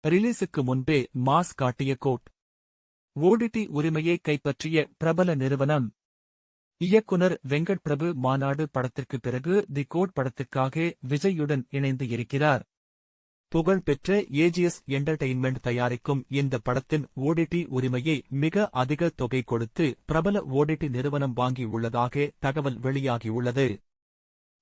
ரிலீஸுக்கு முன்பே மாஸ் காட்டிய கோட். ஓடிடி உரிமையை கைப்பற்றிய பிரபல நிறுவனம். இயக்குனர் வெங்கட் பிரபு மாநாடு படத்திற்கு பிறகு தி கோட் படத்திற்காக விஜய்யுடன் இணைந்து இருக்கிறார். புகழ்பெற்ற ஏஜிஎஸ் என்டர்டெயின்மெண்ட் தயாரிக்கும் இந்த படத்தின் ஓடிடி உரிமையை மிக அதிக தொகை கொடுத்து பிரபல ஓடிடி நிறுவனம் வாங்கியுள்ளதாக தகவல் வெளியாகியுள்ளது.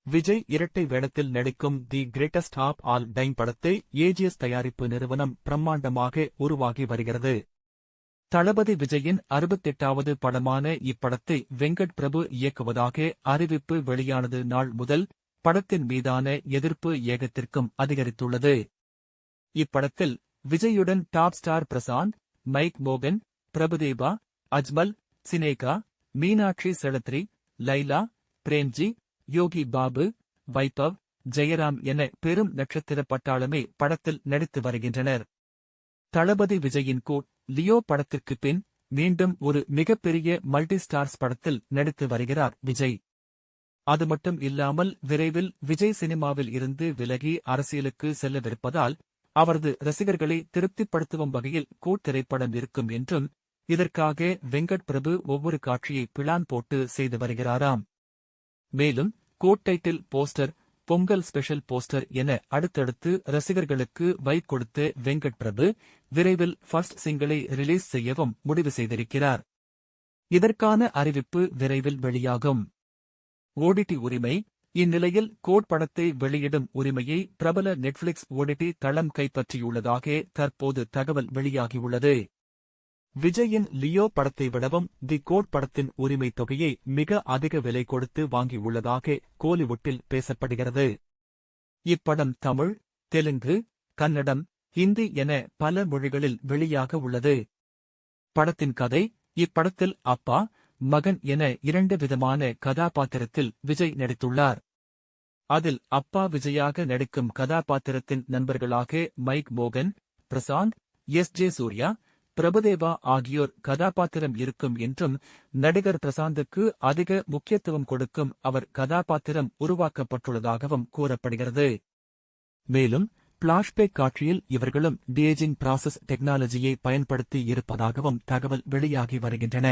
விஜய் இரட்டை வேடத்தில் நடிக்கும் the greatest of all time படத்தை ஏஜிஎஸ் தயாரிப்பு நிறுவனம் பிரம்மாண்டமாக உருவாகி வருகிறது. தளபதி விஜயின் 68வது படமான இப்படத்தை வெங்கட் பிரபு இயக்குவதாக அறிவிப்பு வெளியானது நாள் முதல் படத்தின் மீதான எதிர்ப்பு ஏகத்திற்கும் அதிகரித்துள்ளது. இப்படத்தில் விஜயுடன் டாப் ஸ்டார் பிரசாந்த், மைக் மோகன், பிரபுதேவா, அஜ்மல், சினேகா, மீனாட்சி செலத்ரி, லைலா, பிரேம்ஜி, யோகி பாபு, வைபவ், ஜெயராம் என பெரும் நட்சத்திர பட்டாளமே படத்தில் நடித்து வருகின்றனர். தளபதி விஜயின் கோட் லியோ படத்திற்கு பின் மீண்டும் ஒரு மிகப்பெரிய மல்டி ஸ்டார்ஸ் படத்தில் நடித்து வருகிறார் விஜய். அது மட்டும் இல்லாமல் விரைவில் விஜய் சினிமாவில் இருந்து விலகி அரசியலுக்கு செல்லவிருப்பதால் அவரது ரசிகர்களை திருப்திப்படுத்தும் வகையில் கோட் திரைப்படம் இருக்கும் என்றும் இதற்காக வெங்கட் பிரபு ஒவ்வொரு காட்சியை பிளான் போட்டு செய்து வருகிறாராம். மேலும் GOAT title poster, Pongal special poster என அடுத்தடுத்து ரசிகர்களுக்கு வைப் கொடுத்த வெங்கட் பிரபு விரைவில் ஃபர்ஸ்ட் சிங்கிளை ரிலீஸ் செய்யவும் முடிவு செய்திருக்கிறார். இதற்கான அறிவிப்பு விரைவில் வெளியாகும். ஓடிடி உரிமை. இந்நிலையில் கோட் படத்தை வெளியிடும் உரிமையை பிரபல நெட்ஃபிளிக்ஸ் ஓடிடி தளம் கைப்பற்றியுள்ளதாக தற்போது தகவல் வெளியாகியுள்ளது. விஜயின் லியோ படத்தை விடவும் தி கோட் படத்தின் உரிமை தொகையை மிக அதிக விலை கொடுத்து வாங்கியுள்ளதாக கோலிவுட்டில் பேசப்படுகிறது. இப்படம் தமிழ், தெலுங்கு, கன்னடம், ஹிந்தி என பல மொழிகளில் வெளியாக உள்ளது. படத்தின் கதை. இப்படத்தில் அப்பா, மகன் என 2 விதமான கதாபாத்திரத்தில் விஜய் நடித்துள்ளார். அதில் அப்பா விஜயாக நடிக்கும் கதாபாத்திரத்தின் நண்பர்களாக மைக் மோகன், பிரசாந்த், எஸ்.ஜே. சூர்யா, பிரபுதேவா ஆகியோர் கதாபாத்திரம் இருக்கும் என்றும் நடிகர் பிரசாந்துக்கு அதிக முக்கியத்துவம் கொடுக்கும் அவர் கதாபாத்திரம் உருவாக்கப்பட்டுள்ளதாகவும் கூறப்படுகிறது. மேலும் பிளாஷ்பேக் காட்சியில் இவர்களும் டிஏஜிங் ப்ராசஸ் டெக்னாலஜியை பயன்படுத்தி இருப்பதாகவும் தகவல் வெளியாகி வருகின்றன.